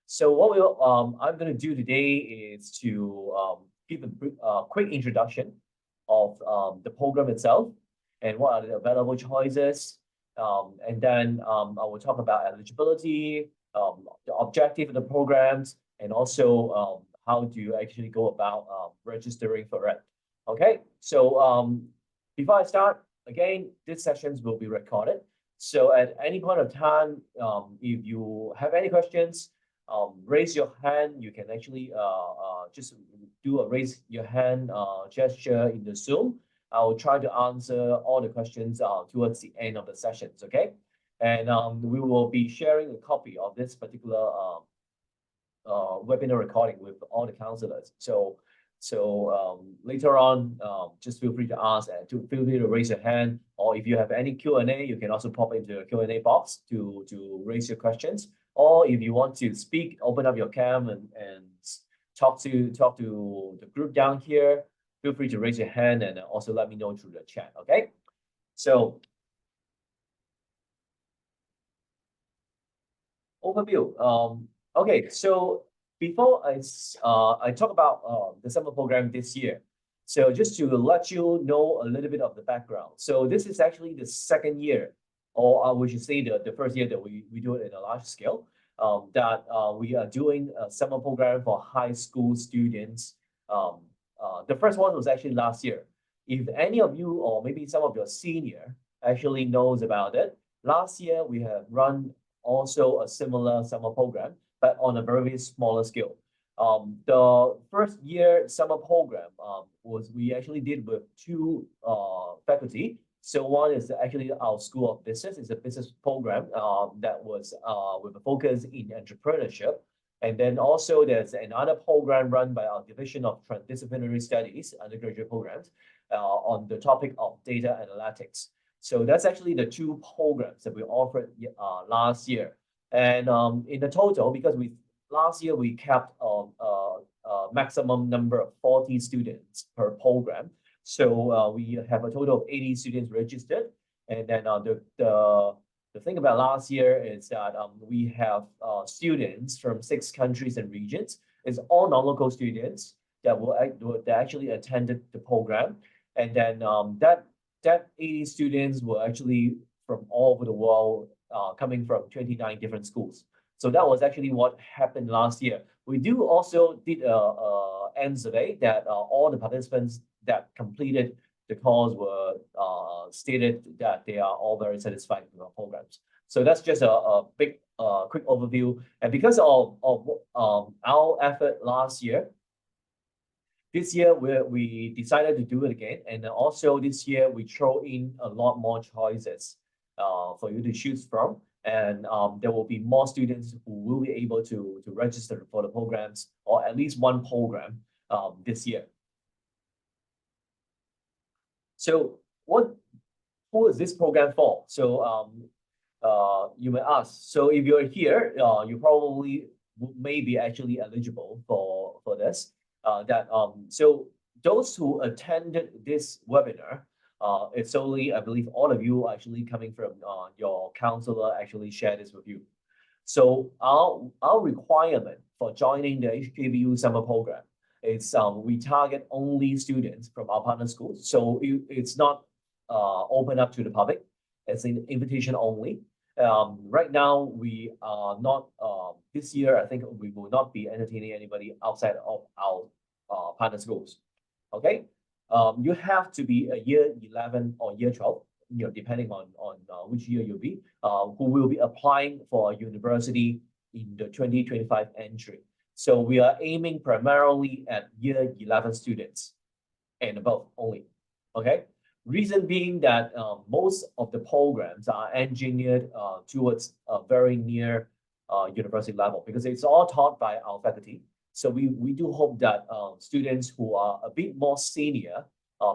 So what I'm going to do today is to give a quick introduction of the program itself and what are the available choices. And then I will talk about eligibility, the objective of the programs, and also how do you actually go about registering for it. Okay, so before I start, again, these sessions will be recorded. So at any point of time, if you have any questions, raise your hand. You can actually just do a raise your hand gesture in the Zoom. I'll try to answer all the questions towards the end of the sessions, okay? And we will be sharing a copy of this particular webinar recording with all the counselors. So later on, just feel free to ask and feel free to raise your hand. Or if you have any Q&A, you can also pop into the Q&A box to raise your questions. Or if you want to speak, open up your cam and talk to the group down here, feel free to raise your hand and also let me know through the chat, okay? So, overview. Okay, so before I talk about the summer program this year, so just to let you know a little bit of the background. So this is actually the second year, or we should say the first year that we do it in a large scale, that we are doing a summer program for high school students. The first one was actually last year. If any of you or maybe some of your senior actually knows about it, last year we have run also a similar summer program, but on a very smaller scale. The first year summer program was we actually did with two faculty. So one is actually our School of Business. It's a business program that was with a focus in entrepreneurship. And then also there's another program run by our Division of Transdisciplinary Studies, undergraduate programs, on the topic of data analytics. So that's actually the two programs that we offered last year. And in the total, because last year we kept a maximum number of 40 students per program. So we have a total of 80 students registered. And then the thing about last year is that we have students from 6 countries and regions. It's all non-local students that actually attended the program. And then that 80 students were actually from all over the world, coming from 29 different schools. So that was actually what happened last year. We did a end survey that all the participants that completed the course were stated that they are all very satisfied with our programs. So that's just a big quick overview. And because of our effort last year, this year we decided to do it again. And also this year we throw in a lot more choices for you to choose from. And there will be more students who will be able to register for the programs, or at least one program this year. So who is this program for? So you may ask. So if you're here, you probably may be actually eligible for this. So those who attended this webinar, it's only, I believe, all of you actually coming from your counselor actually shared this with you. So our requirement for joining the HKBU summer program is we target only students from our partner schools. So it's not open up to the public. It's an invitation only. Right now, we are not, this year, I think we will not be entertaining anybody outside of our partner schools. Okay? You have to be a year 11 or year 12, depending on which year you'll be, who will be applying for a university in the 2025 entry. So we are aiming primarily at year 11 students and above only, okay? Reason being that most of the programs are engineered towards a very near university level, because it's all taught by our faculty. So we do hope that students who are a bit more senior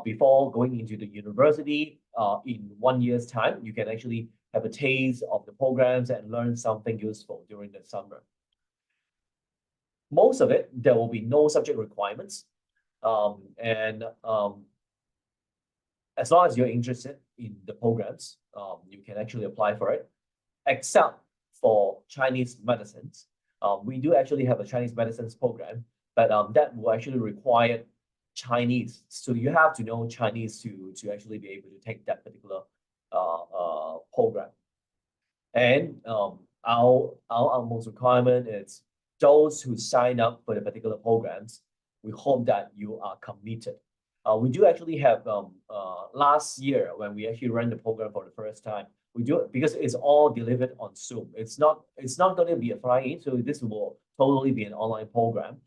before going into the university in 1 year's time, you can actually have a taste of the programs and learn something useful during the summer. Most of it, there will be no subject requirements. As long as you're interested in the programs, you can actually apply for it, except for Chinese medicines. We do actually have a Chinese medicines program, but that will actually require Chinese. So you have to know Chinese to actually be able to take that particular program. And our most requirement is those who sign up for the particular programs. We hope that you are committed. We do actually have last year when we actually ran the program for the first time. We do it because it's all delivered on Zoom. It's not going to be a fly-in, so this will totally be an online program,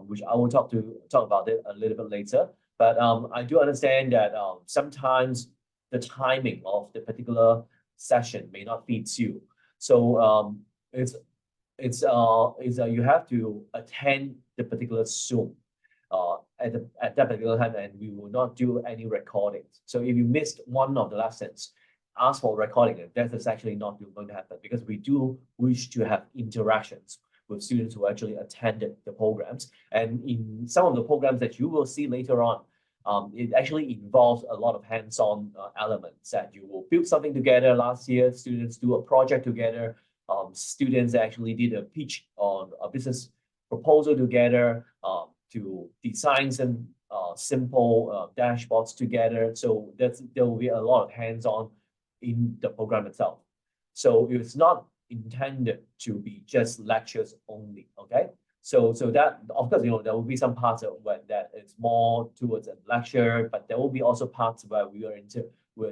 which I will talk about it a little bit later. But I do understand that sometimes the timing of the particular session may not fit you. So you have to attend the particular Zoom at that particular time, and we will not do any recordings. So if you missed one of the lessons, ask for recording, and that is actually not going to happen because we do wish to have interactions with students who actually attended the programs. And in some of the programs that you will see later on, it actually involves a lot of hands-on elements that you will build something together. Last year, students do a project together. Students actually did a pitch on a business proposal together to design some simple dashboards together. So there will be a lot of hands-on in the program itself. So it's not intended to be just lectures only, okay? So that, of course, there will be some parts of where that it's more towards a lecture, but there will be also parts where we're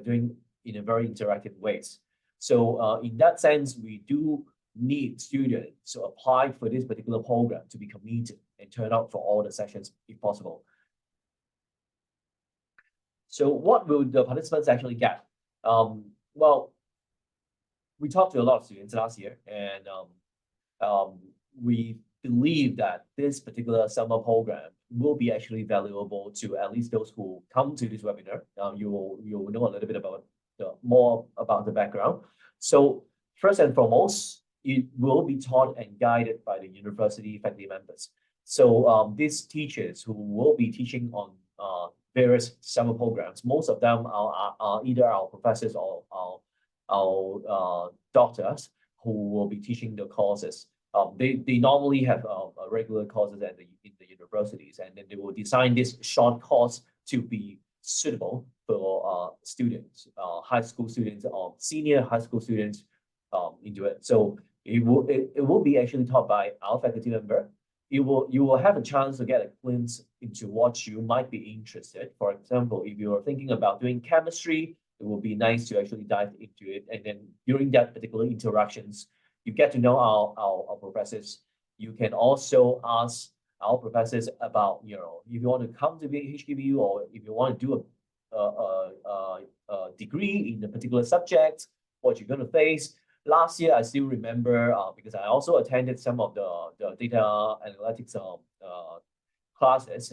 doing in a very interactive ways. So in that sense, we do need students to apply for this particular program to be committed and turn out for all the sessions if possible. So what will the participants actually get? Well, we talked to a lot of students last year, and we believe that this particular summer program will be actually valuable to at least those who come to this webinar. You will know a little bit more about the background. So first and foremost, it will be taught and guided by the university faculty members. So these teachers who will be teaching on various summer programs, most of them are either our professors or our doctors who will be teaching the courses. They normally have regular courses in the universities, and then they will design this short course to be suitable for students, high school students or senior high school students into it. So it will be actually taught by our faculty member. You will have a chance to get a glimpse into what you might be interested. For example, if you are thinking about doing chemistry, it will be nice to actually dive into it. And then during that particular interactions, you get to know our professors. You can also ask our professors about, if you want to come to be HKBU or if you want to do a degree in a particular subject, what you're going to face. Last year, I still remember because I also attended some of the data analytics classes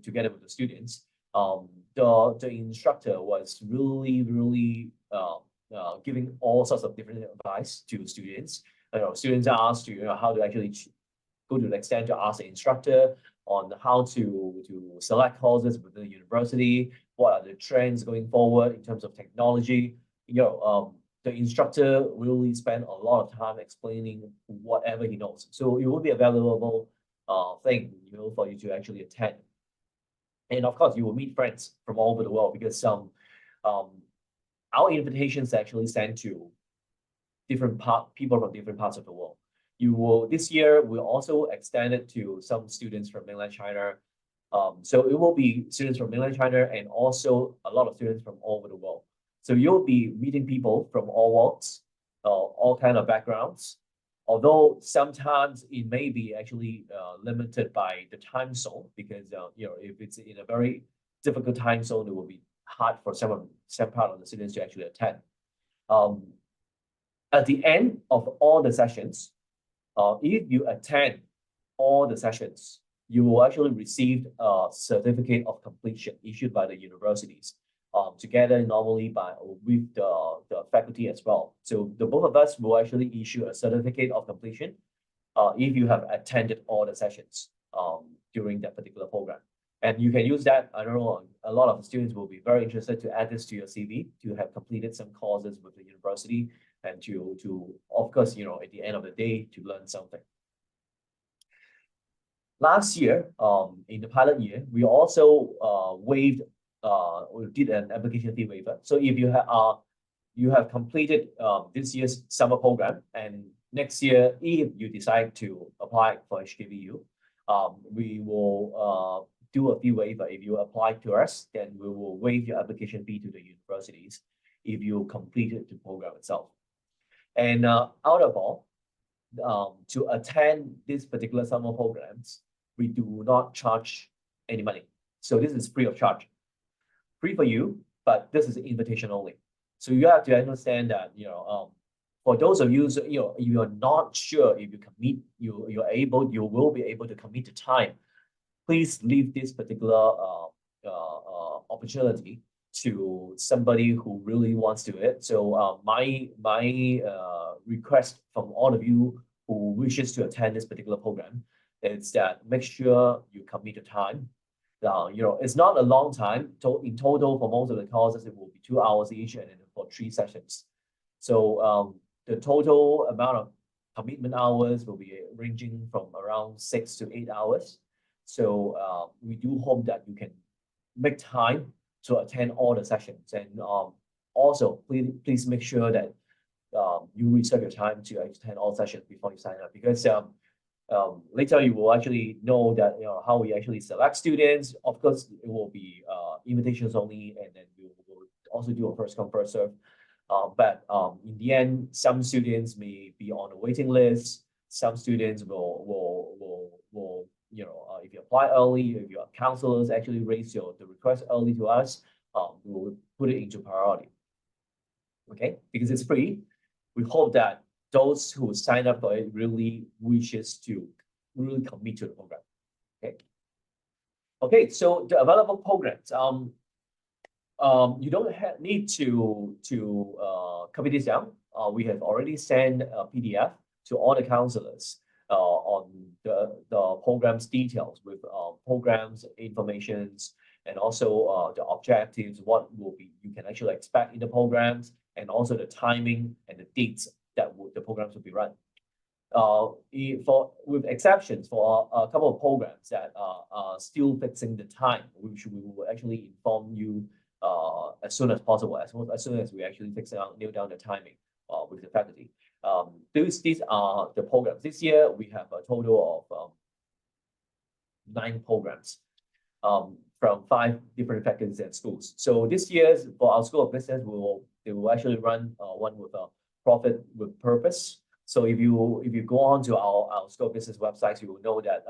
together with the students. The instructor was really giving all sorts of different advice to students. Students are asked to how to actually go to the extent to ask the instructor on how to select courses within the university, what are the trends going forward in terms of technology. The instructor really spent a lot of time explaining whatever he knows. So it will be a valuable thing, for you to actually attend. And of course, you will meet friends from all over the world because our invitations actually sent to people from different parts of the world. This year we'll also extend it to some students from mainland China. So it will be students from mainland China and also a lot of students from all over the world. So you'll be meeting people from all walks, all kind of backgrounds. Although sometimes it may be actually limited by the time zone because if it's in a very difficult time zone, it will be hard for some part of the students to actually attend. At the end of all the sessions, if you attend all the sessions, you will actually receive a certificate of completion issued by the universities, together normally with the faculty as well. So the both of us will actually issue a certificate of completion if you have attended all the sessions during that particular program. And you can use that. I don't know, a lot of students will be very interested to add this to your CV, to have completed some courses with the university and to of course, at the end of the day, to learn something. last year, in the pilot year, we also we did an application fee waiver. So if you have completed this year's summer program, and next year, if you decide to apply for HKBU, we will do a fee waiver. If you apply to us, then we will waive your application fee to the universities if you completed the program itself. And out of all, to attend these particular summer programs, we do not charge any money. So this is free of charge, free for you, but this is invitation only. So you have to understand that, for those of you, you are not sure if you will be able to commit the time, please leave this particular opportunity to somebody who really wants to do it. So my request from all of you who wishes to attend this particular program is that make sure you commit the time. It's not a long time. In total, for most of the courses, it will be 2 hours each, and then for 3 sessions. So the total amount of commitment hours will be ranging from around 6 to 8 hours. So we do hope that you can make time to attend all the sessions. And also, please make sure that you reserve your time to attend all sessions before you sign up, because later you will actually know that how we actually select students. Of course, it will be invitations only, and then we will also do a first come first serve. But in the end, some students may be on a waiting list. Some students will if you apply early, if your counselors actually raise the request early to us, we will put it into priority. Okay, because it's free. We hope that those who sign up for it really wishes to really commit to the program. Okay. Okay, so the available programs. You don't need to copy this down. We have already sent a PDF to all the counselors on the program's details with programs informations, and also the objectives, what you can actually expect in the programs, and also the timing and the dates that the programs will be run. With exceptions for a couple of programs that are still fixing the time, which we will actually inform you as soon as possible, as soon as we actually nail down the timing with the faculty. These are the programs. This year we have a total of 9 programs from 5 different faculties and schools. So this year for our School of Business, they will actually run one with a profit with purpose. So if you go on to our School of Business website, you will know that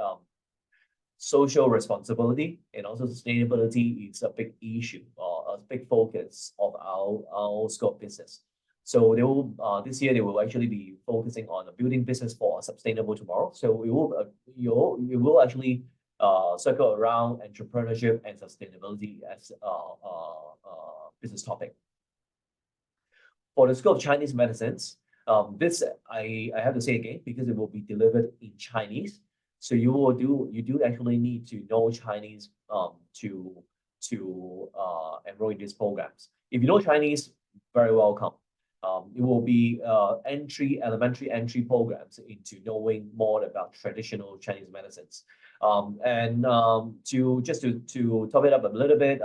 social responsibility and also sustainability is a big issue or a big focus of our School of Business. So this year they will actually be focusing on building business for a sustainable tomorrow. So you will actually circle around entrepreneurship and sustainability as a business topic. For the School of Chinese Medicines, this I have to say again, because it will be delivered in Chinese. So you do actually need to know Chinese to enroll in these programs. If you know Chinese, very welcome. It will be elementary entry programs into knowing more about traditional Chinese medicines. To top it up a little bit,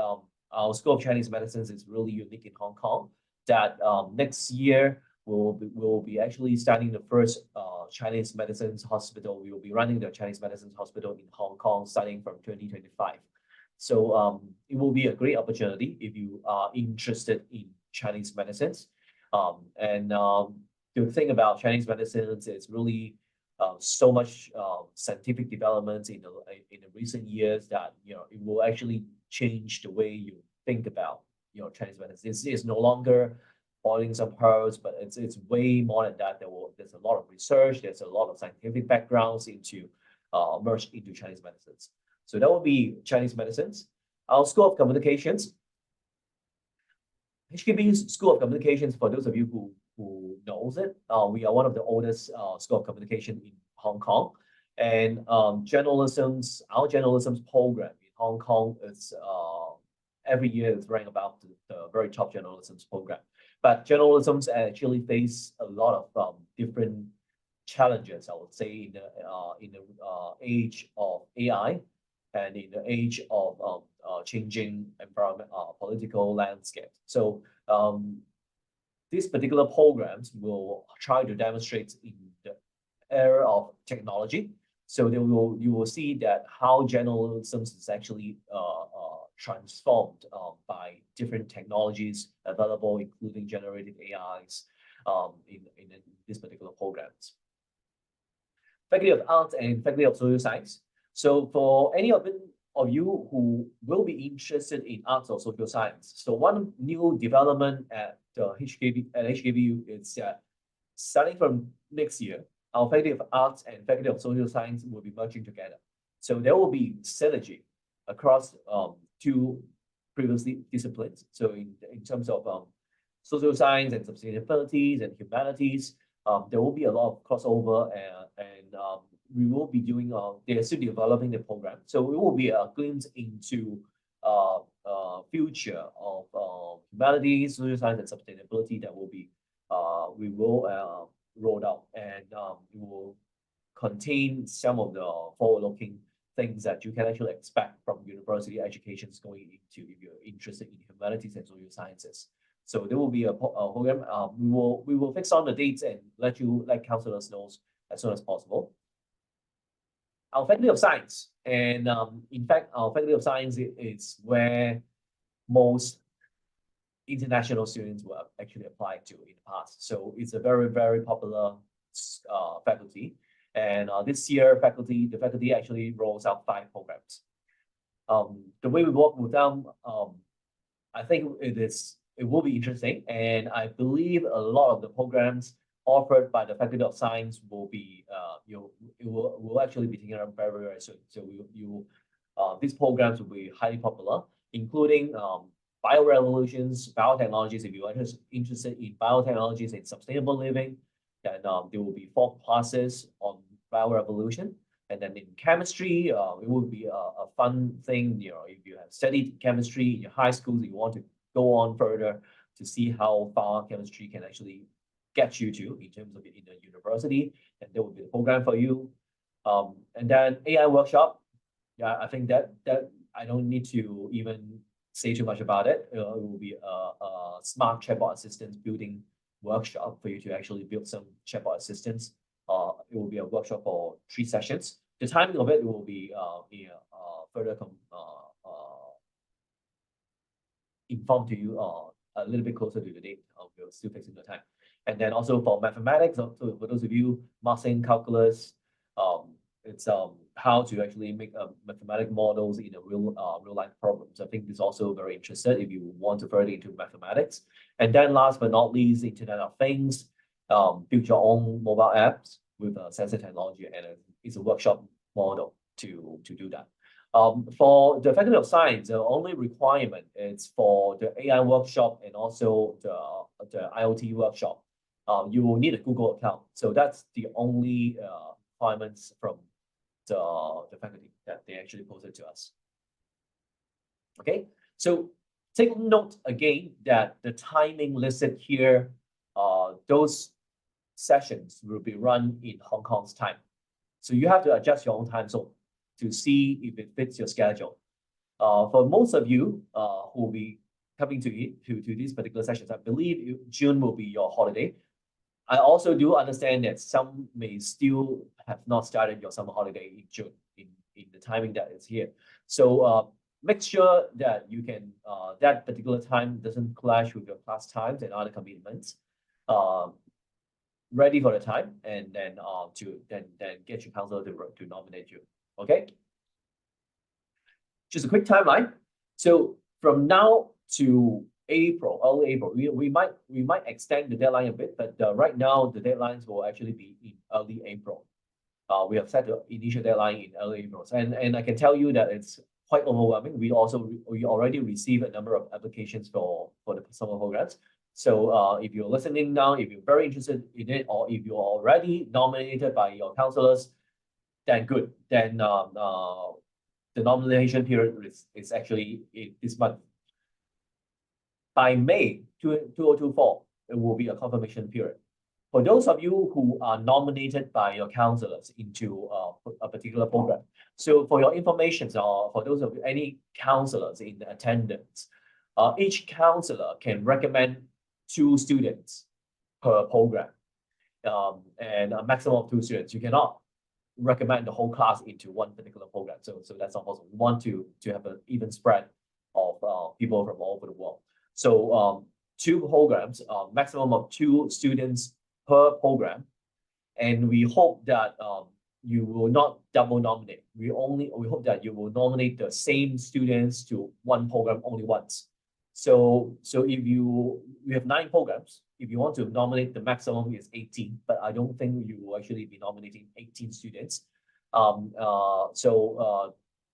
our School of Chinese Medicines is really unique in Hong Kong. That next year we'll be actually starting the first Chinese medicines hospital. We will be running the Chinese medicines hospital in Hong Kong starting from 2025. So it will be a great opportunity if you are interested in Chinese medicines. The thing about Chinese medicines is really so much scientific developments in the recent years that it will actually change the way you think about Chinese medicine. It's no longer boiling some herbs, but it's way more than that. There's a lot of research, there's a lot of scientific backgrounds merged into Chinese medicines. So that will be Chinese medicines. Our School of Communications. HKBU's School of Communications, for those of you who knows it, we are one of the oldest School of Communication in Hong Kong. And our journalism's program in Hong Kong is every year it's ranked about the very top journalism's program. But journalism actually face a lot of different challenges, I would say, in the age of AI and in the age of changing environment, political landscape. So these particular programs will try to demonstrate in the era of technology. So you will see that how journalism is actually transformed by different technologies available, including generative AIs in these particular programs. Faculty of Arts and Faculty of Social Science. So for any of you who will be interested in arts or social science, so one new development at HKBU is that starting from next year, our Faculty of Arts and Faculty of Social Science will be merging together. So there will be synergy across two previous disciplines. So in terms of social science and sustainability and humanities, there will be a lot of crossover and we will be doing, they are still developing the program. So it will be a glimpse into future of humanities, social science, and sustainability that will be, we will roll out, and it will contain some of the forward-looking things that you can actually expect from university educations going into if you're interested in humanities and social sciences. So there will be a program. We will fix on the dates and let counselors know as soon as possible. Our Faculty of Science, and in fact, our Faculty of Science is where most international students were actually applied to in the past. So it's a very, very popular faculty. And this year, the faculty actually rolls out 5 programs. The way we work with them, I think it will be interesting. And I believe a lot of the programs offered by the Faculty of Science will be, will actually be taken up very, very soon. So these programs will be highly popular, including biorevolutions, biotechnologies. If you are interested in biotechnologies and sustainable living, then there will be 4 classes on biorevolution. And then in chemistry, it will be a fun thing. If you have studied chemistry in your high schools, you want to go on further to see how far chemistry can actually get you to in terms of in the university, and there will be a program for you. And then AI workshop. Yeah, I think that I don't need to even say too much about it. It will be a smart chatbot assistance building workshop for you to actually build some chatbot assistants. It will be a workshop for 3 sessions. The timing of it will be further informed to you a little bit closer to the date. We're still fixing the time. And then also for mathematics, so for those of you mastering calculus, it's how to actually make mathematical models in a real life problems. I think this is also very interesting if you want to further into mathematics. And then last but not least, Internet of Things, build your own mobile apps with sensor technology, and it's a workshop model to do that. For the Faculty of Science, the only requirement is for the AI workshop and also the IoT workshop. You will need a Google account. So that's the only requirements from the faculty that they actually posted to us. Okay, so take note again that the timing listed here, those sessions will be run in Hong Kong's time. So you have to adjust your own time zone to see if it fits your schedule. For most of you who will be coming to these particular sessions, I believe June will be your holiday. I also do understand that some may still have not started your summer holiday in June in the timing that is here. So make sure that you can that particular time doesn't clash with your class times and other commitments. Ready for the time, and then get your counselor to nominate you. Okay. Just a quick timeline. So from now to April, early April, we might extend the deadline a bit, but right now the deadlines will actually be in early April. We have set the initial deadline in early April, and I can tell you that it's quite overwhelming. We already received a number of applications for the summer programs. So if you're listening now, if you're very interested in it, or if you're already nominated by your counselors, then good. Then the nomination period is actually this month. By May 2024, it will be a confirmation period. For those of you who are nominated by your counselors into a particular program, so for your information, or for those of you, any counselors in attendance, each counselor can recommend 2 students per program, and a maximum of 2 students. You cannot recommend the whole class into one particular program. So that's not possible. We want to have an even spread of people from all over the world. So 2 programs, maximum of 2 students per program, and we hope that you will not double nominate. We hope that you will nominate the same students to one program only once. So if you have 9 programs, if you want to nominate, the maximum is 18, but I don't think you will actually be nominating 18 students.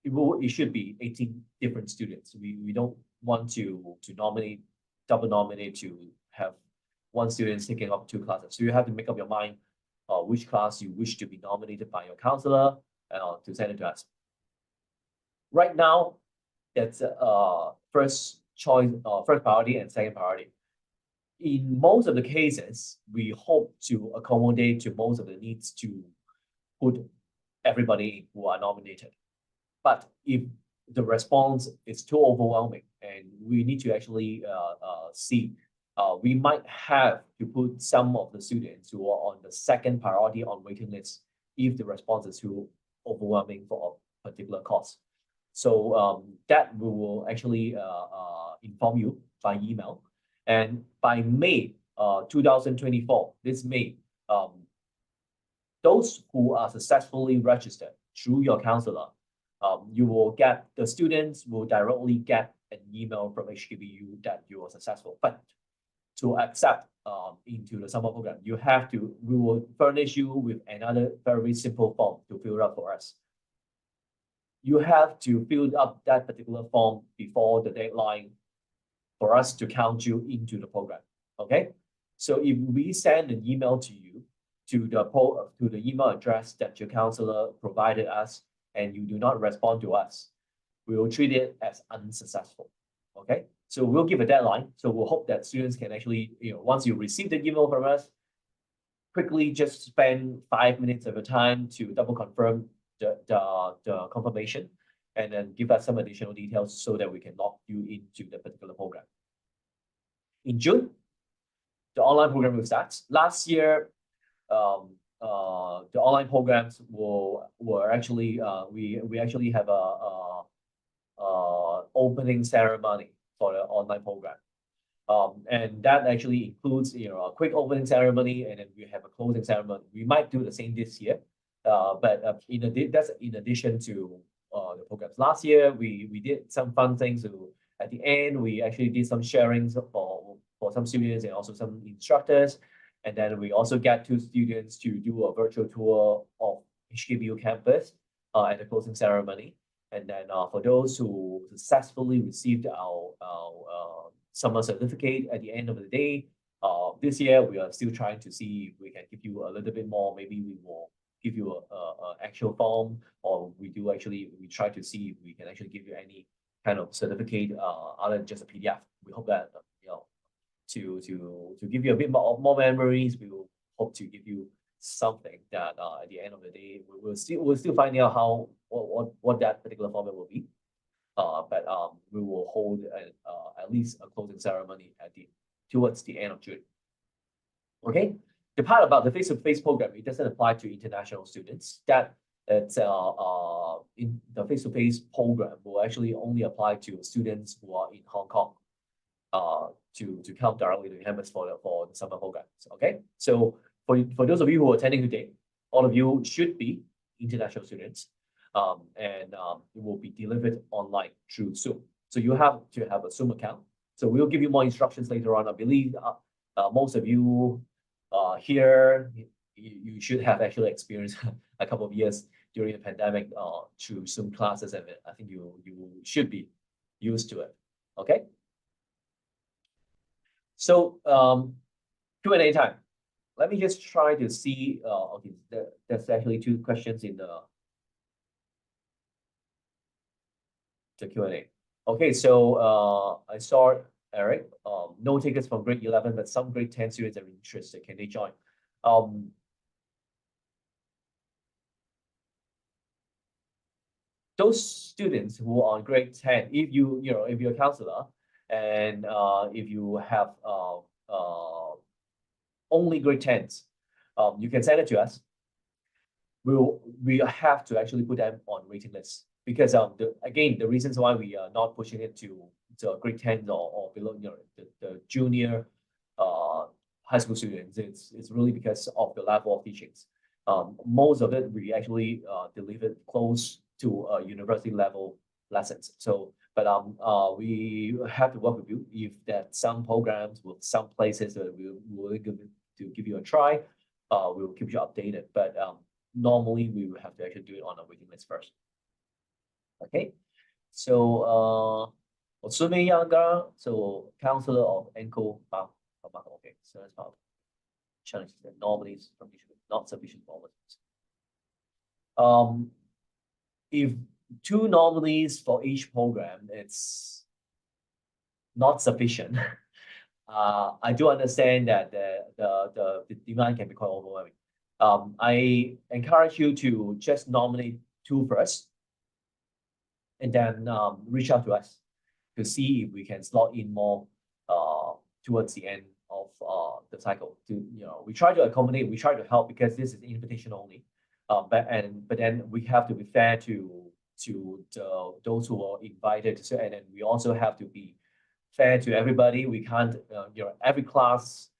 It should be 18 different students. We don't want to double nominate to have one student taking up 2 classes. So you have to make up your mind which class you wish to be nominated by your counselor to send it to us. Right now, that's first choice, first priority and second priority. In most of the cases, we hope to accommodate to most of the needs to put everybody who are nominated. But if the response is too overwhelming and we need to actually see, we might have to put some of the students who are on the second priority on waiting list if the response is too overwhelming for a particular course. So that we will actually inform you by email. And by May 2024, this May, those who are successfully registered through your counselor, you will get, the students will directly get an email from HKBU that you are successful. But to accept into the summer program, we will furnish you with another very simple form to fill up for us. You have to fill up that particular form before the deadline for us to count you into the program. Okay, so if we send an email to you to the email address that your counselor provided us, and you do not respond to us, we will treat it as unsuccessful. Okay, so we'll give a deadline. So we'll hope that students can actually, once you receive the email from us, quickly just spend 5 minutes of your time to double confirm the confirmation, and then give us some additional details so that we can lock you into the particular program. In June, the online program will start. Last year, the online programs were actually we actually have a opening ceremony for the online program, and that actually includes a quick opening ceremony, and then we have a closing ceremony. We might do the same this year, but that's in addition to the programs. Last year we did some fun things. So at the end, we actually did some sharings for some students and also some instructors. And then we also get 2 students to do a virtual tour of HKBU campus at the closing ceremony. And then for those who successfully received our summer certificate at the end of the day, this year we are still trying to see if we can give you a little bit more. Maybe we will give you a actual form, or we try to see if we can actually give you any kind of certificate other than just a PDF. We hope that to give you a bit more memories, we will hope to give you something that at the end of the day we'll still find out how what that particular format will be. But we will hold at least a closing ceremony towards the end of June. Okay, the part about the face-to-face program, it doesn't apply to international students. That it's in the face-to-face program will actually only apply to students who are in Hong Kong to come directly to campus for the summer programs. Okay, so for those of you who are attending today, all of you should be international students, and it will be delivered online through Zoom. So you have to have a Zoom account. So we'll give you more instructions later on. I believe most of you here, you should have actually experienced a couple of years during the pandemic through Zoom classes, and I think you should be used to it. Okay. So Q&A time. Let me just try to see. Okay, there's actually 2 questions in the Q&A. Okay, so I saw Eric. No tickets from grade 11, but some grade 10 students are interested. Can they join? Those students who are on grade 10, if if you're a counselor and if you have only grade 10s, you can send it to us. We have to actually put them on waiting list because again, the reasons why we are not pushing it to grade 10 or below, the junior high school students, it's really because of the level of teachings. Most of it we actually delivered close to university level lessons. So, but we have to work with you if that some programs with some places that we're going to give you a try. We'll keep you updated. But normally we will have to actually do it on a waiting list first. Okay. So Osumi Yanga, so counselor of Enco. Okay, so that's part of challenges that normally not sufficient nominees. If two nominees for each program, it's not sufficient. I do understand that the demand can be quite overwhelming. I encourage you to just nominate two first, and then reach out to us to see if we can slot in more towards the end of the cycle. We try to accommodate, we try to help because this is invitation only. But then we have to be fair to those who are invited. So, and then we also have to be fair to everybody. We can't every class,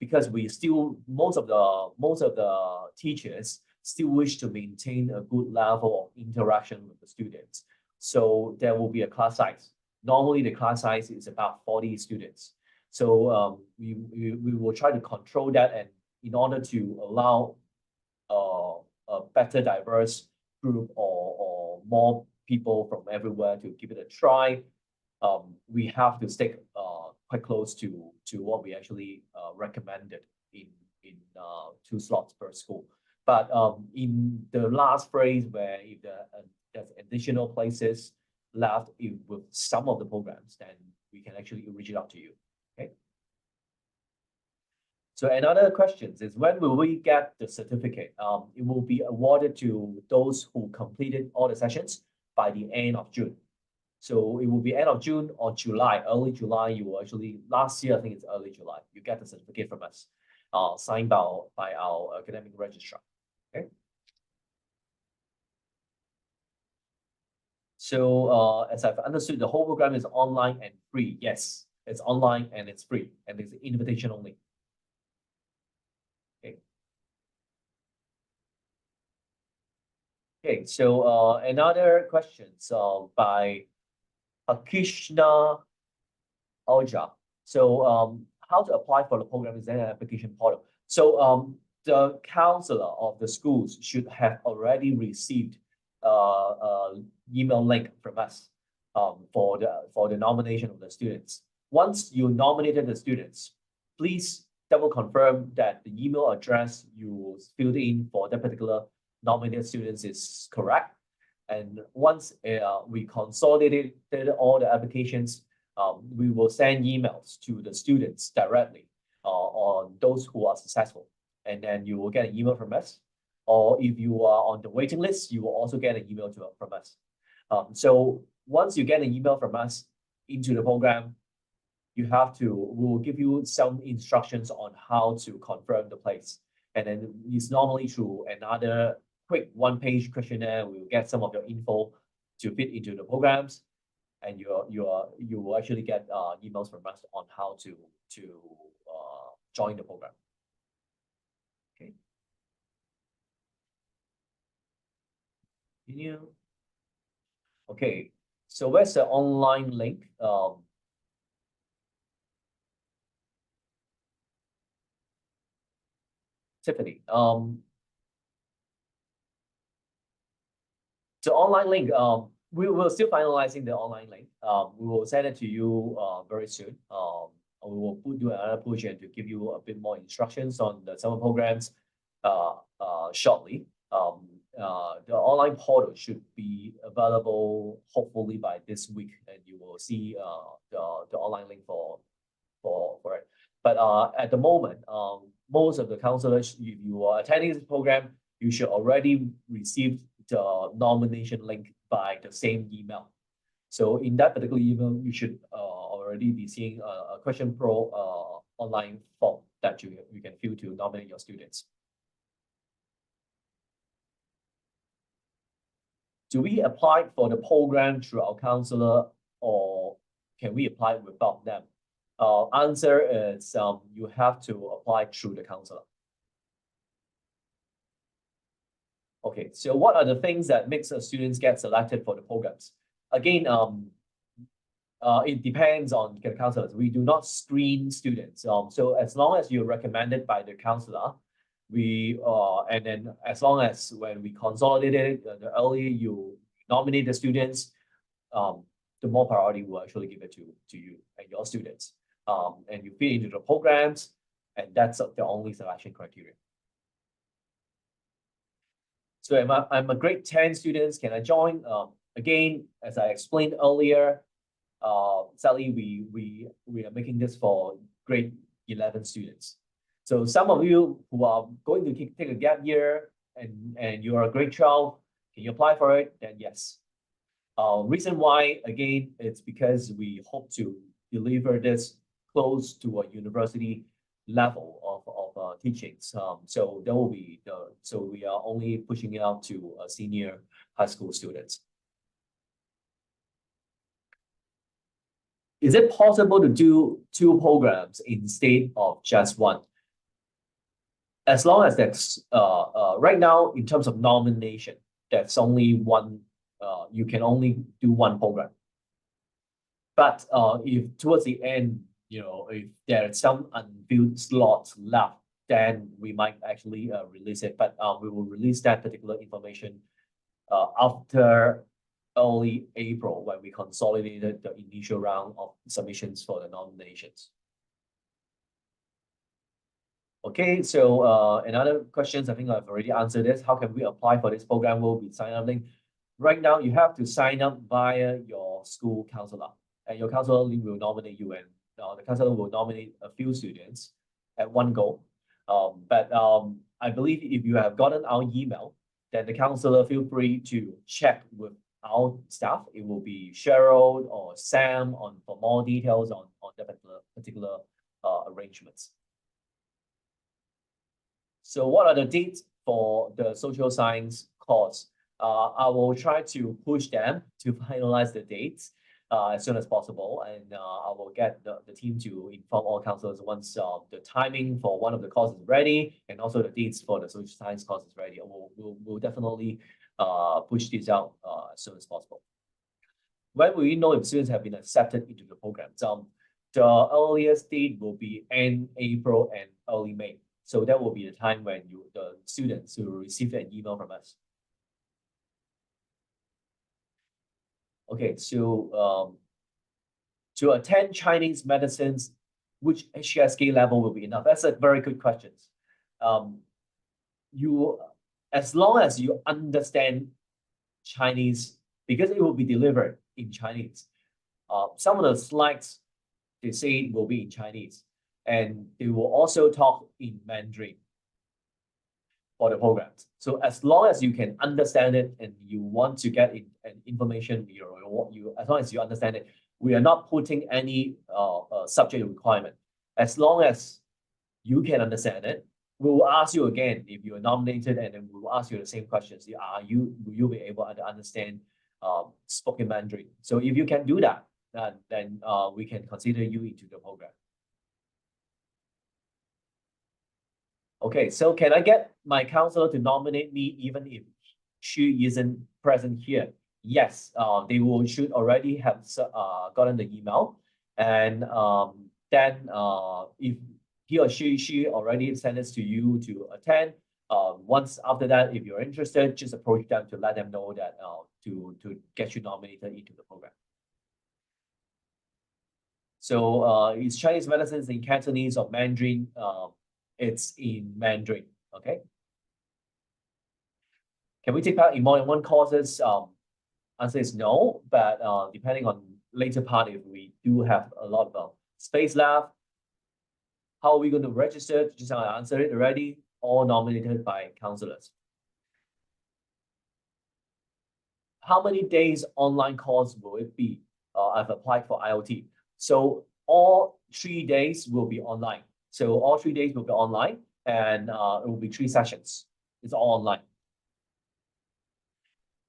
because we still most of the teachers still wish to maintain a good level of interaction with the students. So there will be a class size. Normally the class size is about 40 students. So we will try to control that, and in order to allow a better diverse group or more people from everywhere to give it a try, we have to stick quite close to what we actually recommended in two slots per school. But in the last phrase, where if there's additional places left with some of the programs, then we can actually reach it out to you. Okay. So another question is, when will we get the certificate? It will be awarded to those who completed all the sessions by the end of June. So it will be end of June or July, early July. You will actually, last year, I think it's early July, you get the certificate from us, signed by our academic registrar. Okay. So as I've understood, the whole program is online and free. Yes, it's online and it's free, and it's invitation only. Okay. Okay, so another question by Akishna Alja. So how to apply for the program? Is there an application portal? So the counselor of the schools should have already received email link from us for the nomination of the students. Once you nominated the students, please double confirm that the email address you filled in for that particular nominated students is correct. And once we consolidated all the applications, we will send emails to the students directly on those who are successful. And then you will get an email from us. Or if you are on the waiting list, you will also get an email from us. So once you get an email from us into the program, we will give you some instructions on how to confirm the place. And then it's normally through another quick one-page questionnaire. We will get some of your info to fit into the programs, and you will actually get emails from us on how to join the program. Okay. Continue. Okay. So where's the online link? Tiffany. The online link, we will still finalizing the online link. We will send it to you very soon. We will do another push and to give you a bit more instructions on the summer programs shortly. The online portal should be available hopefully by this week, and you will see the online link for it. But at the moment, most of the counselors, if you are attending this program, you should already receive the nomination link by the same email. So in that particular email, you should already be seeing a question pro online form that you can fill to nominate your students. Do we apply for the program through our counselor, or can we apply without them? Answer is you have to apply through the counselor. Okay, so what are the things that makes a students get selected for the programs? Again, it depends on the counselors. We do not screen students. So as long as you're recommended by the counselor, and then as long as when we consolidate it, the earlier you nominate the students, the more priority we'll actually give it to you and your students. And you fit into the programs, and that's the only selection criteria. So I'm a grade 10 student. Can I join? Again, as I explained earlier, sadly, we are making this for grade 11 students. So some of you who are going to take a gap year and you are a grade 12, can you apply for it? Then yes. Reason why, again, it's because we hope to deliver this close to a university level of teachings. So there will be so we are only pushing it out to senior high school students. Is it possible to do 2 programs instead of just 1? As long as that's right now in terms of nomination, that's only 1. You can only do 1 program. But if towards the end, if there are some unfilled slots left, then we might actually release it. But we will release that particular information after early April, when we consolidated the initial round of submissions for the nominations. Okay, so another questions, I think I've already answered this. How can we apply for this program? Will be sign up link. Right now, you have to sign up via your school counselor, and your counselor will nominate you, and the counselor will nominate a few students at one go. But I believe if you have gotten our email, then the counselor feel free to check with our staff. It will be Cheryl or Sam for more details on the particular arrangements. So what are the dates for the social science course? I will try to push them to finalize the dates as soon as possible, and I will get the team to inform all counselors once the timing for one of the courses is ready, and also the dates for the social science course is ready. We'll definitely push this out as soon as possible. When will we know if students have been accepted into the program? The earliest date will be end April and early May. So that will be the time when the students will receive an email from us. Okay, so to attend Chinese medicines, which HKSK level will be enough? That's a very good question. As long as you understand Chinese, because it will be delivered in Chinese. Some of the slides they say will be in Chinese, and they will also talk in Mandarin for the programs. So as long as you can understand it and you want to get information, as long as you understand it, we are not putting any subject requirement. As long as you can understand it, we will ask you again if you are nominated, and then we will ask you the same questions. Will you be able to understand spoken Mandarin? So if you can do that, then we can consider you into the program. Okay, so can I get my counselor to nominate me even if she isn't present here? Yes, they should already have gotten the email, and then if he or she already sent this to you to attend, once after that, if you're interested, just approach them to let them know that to get you nominated into the program. So is Chinese medicines in Cantonese or Mandarin? It's in Mandarin. Okay. Can we take part in more than one courses? Answer is no, but depending on later part, if we do have a lot of space left, How are we going to register? Just I answered it already, all nominated by counselors. How many days online course will it be? I've applied for IoT. So all 3 days will be online. So all 3 days will be online, and it will be 3 sessions. It's all online.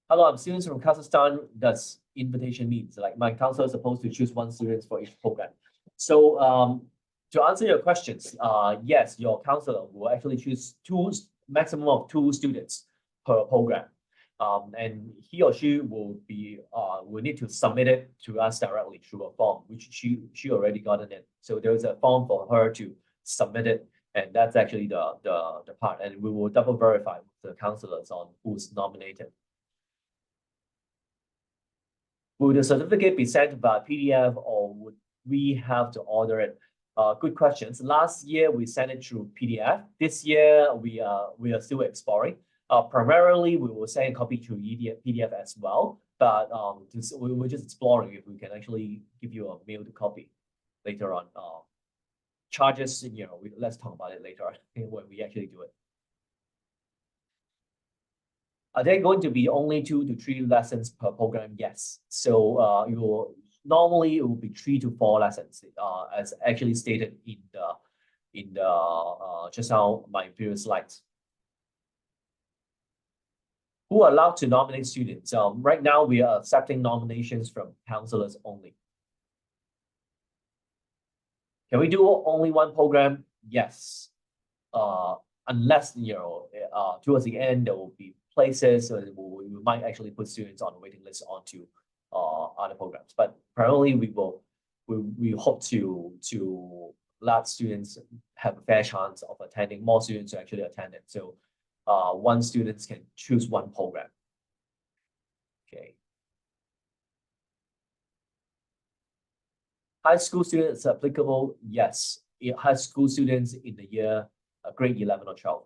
Hello, I'm students from Kazakhstan. Does invitation means like my counselor is supposed to choose one student for each program. So to answer your questions, yes, your counselor will actually choose maximum of 2 students per program. And he or she will need to submit it to us directly through a form, which she already gotten it. So there's a form for her to submit it, and that's actually the part. And we will double verify with the counselors on who's nominated. Will the certificate be sent by PDF or would we have to order it? Good questions. Last year we sent it through PDF. This year we are still exploring. Primarily we will send a copy through PDF as well, but we're just exploring if we can actually give you a mail to copy later on. Charges, let's talk about it later on when we actually do it. Are there going to be only 2 to 3 lessons per program? Yes. So normally it will be 3 to 4 lessons, as actually stated in the just now my previous slides. Who are allowed to nominate students? Right now we are accepting nominations from counselors only. Can we do only one program? Yes. Unless towards the end there will be places, so we might actually put students on the waiting list onto other programs. But primarily we hope to let students have a fair chance of attending, more students to actually attend it. So one students can choose one program. Okay. High school students applicable? Yes. High school students in the year grade 11 or 12.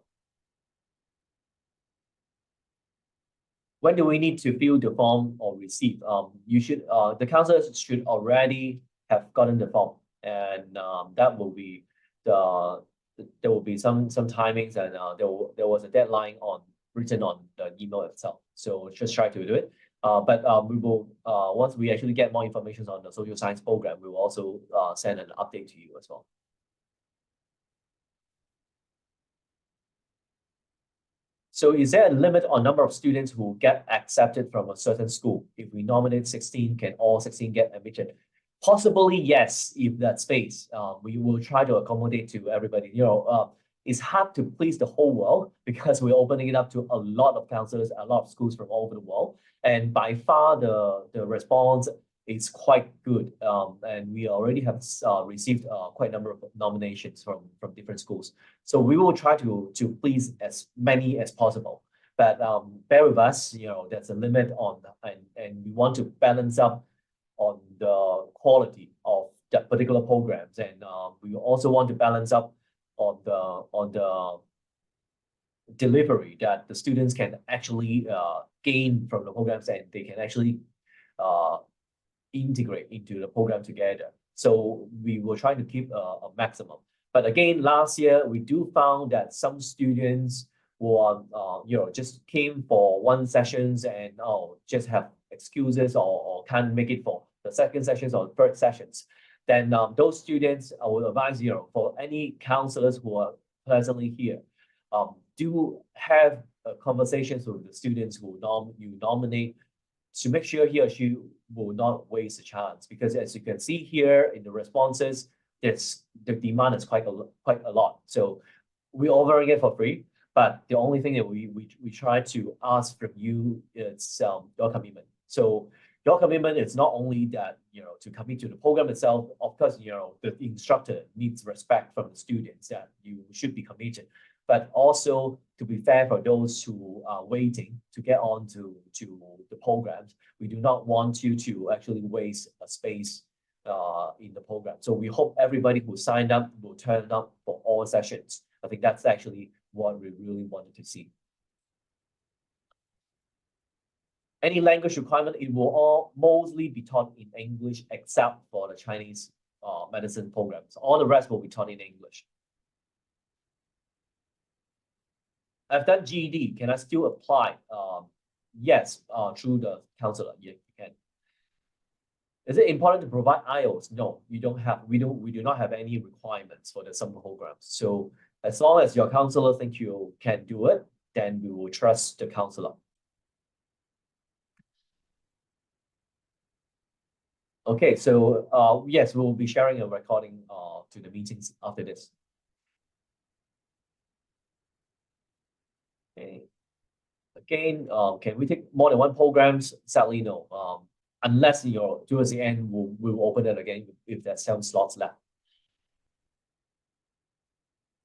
When do we need to fill the form or receive? The counselors should already have gotten the form, and that will be there will be some timings, and there was a deadline written on the email itself. So just try to do it. But we will once we actually get more information on the social science program, we will also send an update to you as well. So is there a limit on number of students who get accepted from a certain school? If we nominate 16, can all 16 get admitted? Possibly, yes, if that space. We will try to accommodate to everybody. It's hard to please the whole world because we're opening it up to a lot of counselors, a lot of schools from all over the world. And by far, the response is quite good. And we already have received quite a number of nominations from different schools. So we will try to please as many as possible. But bear with us, there's a limit on, and we want to balance up on the quality of that particular programs. And we also want to balance up on the delivery that the students can actually gain from the programs, and they can actually integrate into the program together. So we were trying to keep a maximum. But again, last year we do found that some students were just came for one sessions and just have excuses or can't make it for the second sessions or third sessions. Then those students, I would advise for any counselors who are presently here, do have conversations with the students who you nominate to make sure he or she will not waste a chance. Because as you can see here in the responses, the demand is quite a lot. So we're offering it for free, but the only thing that we try to ask from you is your commitment. So your commitment is not only that to commit to the program itself. Of course, the instructor needs respect from the students that you should be committed, but also to be fair for those who are waiting to get on to the programs. We do not want you to actually waste a space in the program. So we hope everybody who signed up will turn up for all sessions. I think that's actually what we really wanted to see. Any language requirement, it will all mostly be taught in English except for the Chinese medicine programs. All the rest will be taught in English. I've done GED. Can I still apply? Yes, through the counselor. Yeah, you can. Is it important to provide IELTS? No, you don't have. We do not have any requirements for the summer programs. So as long as your counselor think you can do it, then we will trust the counselor. Okay, so yes, we will be sharing a recording to the meetings after this. Okay. Again, can we take more than one programs? Sadly, no. Unless towards the end, we'll open it again if there's some slots left.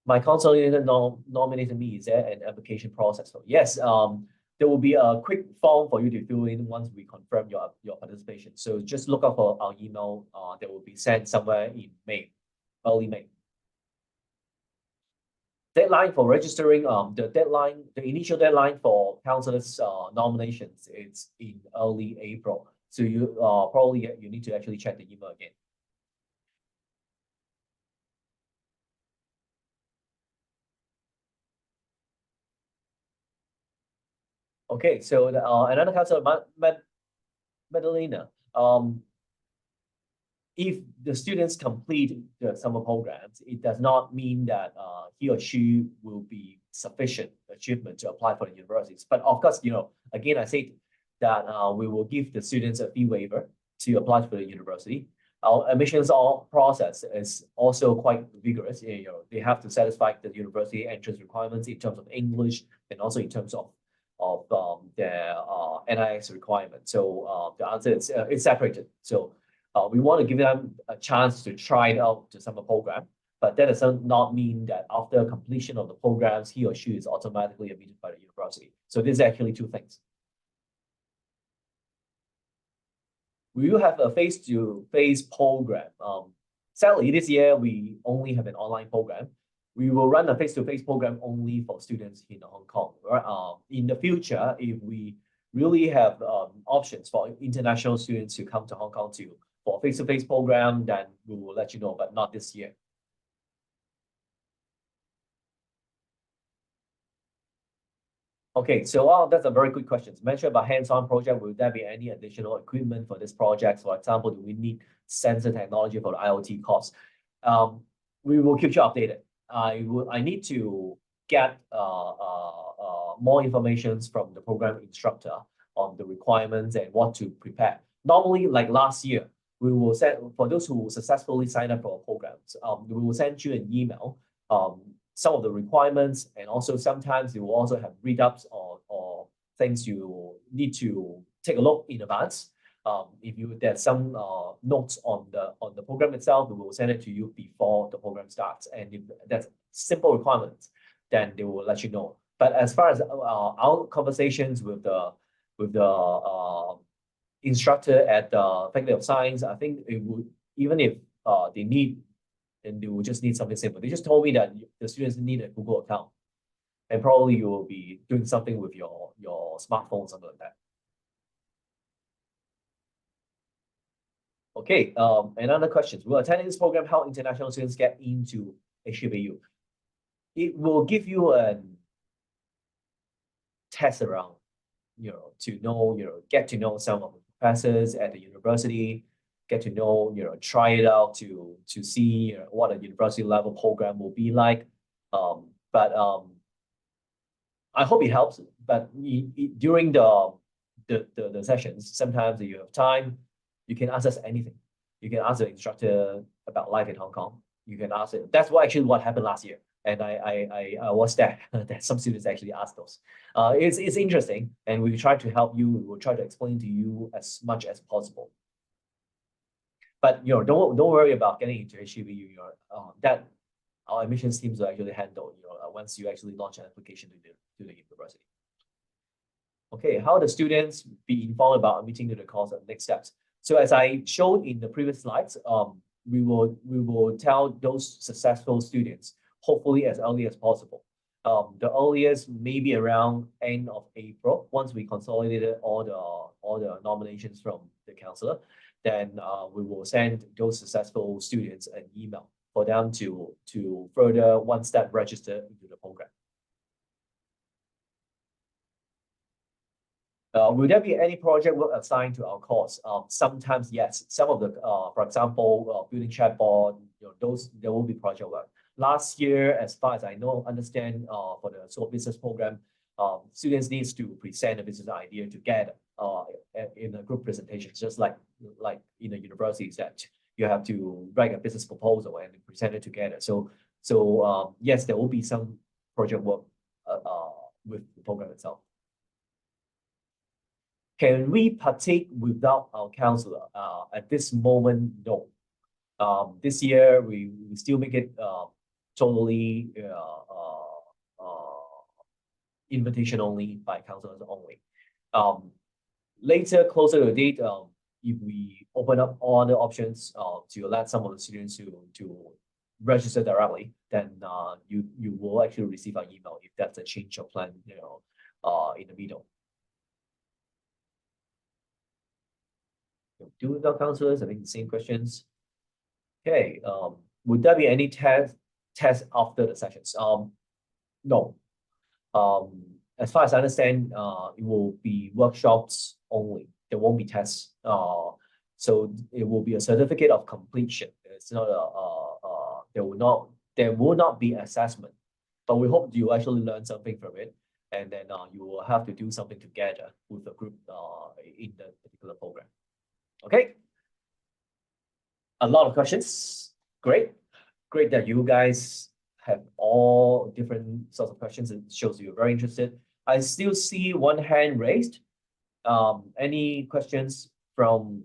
My consolidator nominated me. Is there an application process? So yes, there will be a quick form for you to fill in once we confirm your participation. So just look out for our email. That will be sent somewhere in May, early May. Deadline for registering, the initial deadline for counselors nominations, it's in early April. So you probably you need to actually check the email again. Okay, so another counselor, Madalena, if the students complete the summer programs, it does not mean that he or she will be sufficient achievement to apply for the universities. But of course, again, I said that we will give the students a fee waiver to apply for the university. Our admissions process is also quite vigorous. They have to satisfy the university entrance requirements in terms of English and also in terms of their NIS requirements. So the answer is it's separated. So we want to give them a chance to try it out the summer program, but that does not mean that after completion of the programs, he or she is automatically admitted by the university. So this is actually two things. We will have a face-to-face program. Sadly, this year we only have an online program. We will run a face-to-face program only for students in Hong Kong. In the future, if we really have options for international students to come to Hong Kong for face-to-face program, then we will let you know, but not this year. Okay, so that's a very good question. Mention about hands-on project. Will there be any additional equipment for this project? For example, do we need sensor technology for the IoT course? We will keep you updated. I need to get more information from the program instructor on the requirements and what to prepare. Normally, like last year, we will send for those who successfully sign up for our programs. We will send you an email. Some of the requirements, and also sometimes you will also have read-ups or things you need to take a look in advance. If there's some notes on the program itself, we will send it to you before the program starts. And if that's simple requirements, then they will let you know. But as far as our conversations with the instructor at the Faculty of Science, I think it would, even if they need, and they will just need something simple. They just told me that the students need a Google account, and probably you will be doing something with your smartphone, something like that. Okay, another question. Will attending this program help international students get into HKBU? It will give you a test around, to know, get to know some of the professors at the university, get to know, try it out to see what a university level program will be like. But I hope it helps. But during the sessions, sometimes if you have time, you can ask us anything. You can ask the instructor about life in Hong Kong. You can ask it. That's what happened last year. And I was there. That some students actually asked those. It's interesting, and we try to help you. We will try to explain to you as much as possible. But don't worry about getting into HKBU. That our admissions teams will actually handle. Once you actually launch an application to the university. Okay, how do students be informed about admitting to the course and next steps? So as I showed in the previous slides, we will tell those successful students hopefully as early as possible. The earliest maybe around end of April, once we consolidated all the nominations from the counselor, then we will send those successful students an email for them to further one step register into the program. Will there be any project work assigned to our course? Sometimes yes. Some of the, for example, building chatbot, those there will be project work. Last year, as far as I understand, for the SOAP business program, students needs to present a business idea together in a group presentation, just like in the universities that you have to write a business proposal and present it together. So yes, there will be some project work with the program itself. Can we partake without our counselor? At this moment, no. This year, we still make it totally invitation only by counselors only. Later, closer to the date, if we open up all the options to let some of the students to register directly, then you will actually receive an email if that's a change of plan, in the middle. Do without counselors, I think the same questions. Okay, would there be any test after the sessions? No. As far as I understand, it will be workshops only. There won't be tests. So it will be a certificate of completion. It's not there will not be assessment, but we hope you actually learn something from it, and then you will have to do something together with the group in the particular program. Okay. A lot of questions. Great that you guys have all different sorts of questions. It shows you're very interested. I still see one hand raised. Any questions from?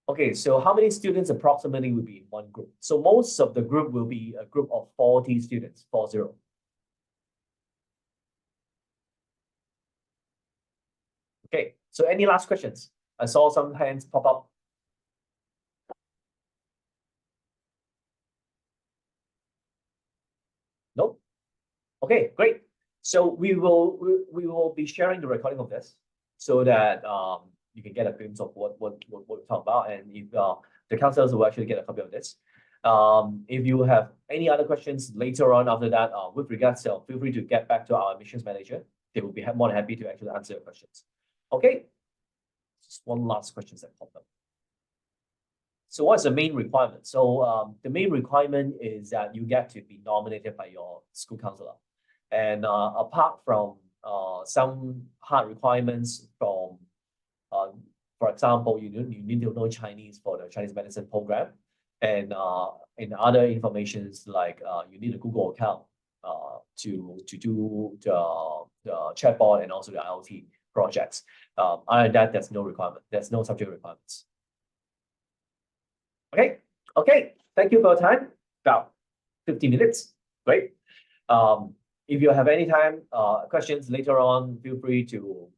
Okay, so how many students approximately will be in one group? So most of the group will be a group of 40 students, 40. Okay, so any last questions? I saw some hands pop up. Nope. Okay, great. So we will be sharing the recording of this so that you can get a glimpse of what we talk about, and if the counselors will actually get a copy of this. If you have any other questions later on after that, with regards to, feel free to get back to our admissions manager. They will be more than happy to actually answer your questions. Okay. Just one last question that popped up. So what's the main requirement? So the main requirement is that you get to be nominated by your school counselor. And apart from some hard requirements from, for example, you need to know Chinese for the Chinese medicine program, and other informations like you need a Google account to do the chatbot and also the IoT projects. Other than that, there's no requirement. There's no subject requirements. Okay. Thank you for your time. About 50 minutes. Great. If you have any questions later on, feel free to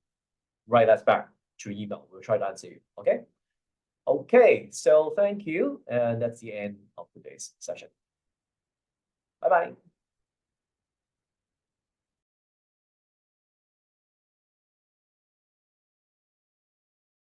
write us back through email. We'll try to answer you. Okay. So thank you, and that's the end of today's session. Bye bye.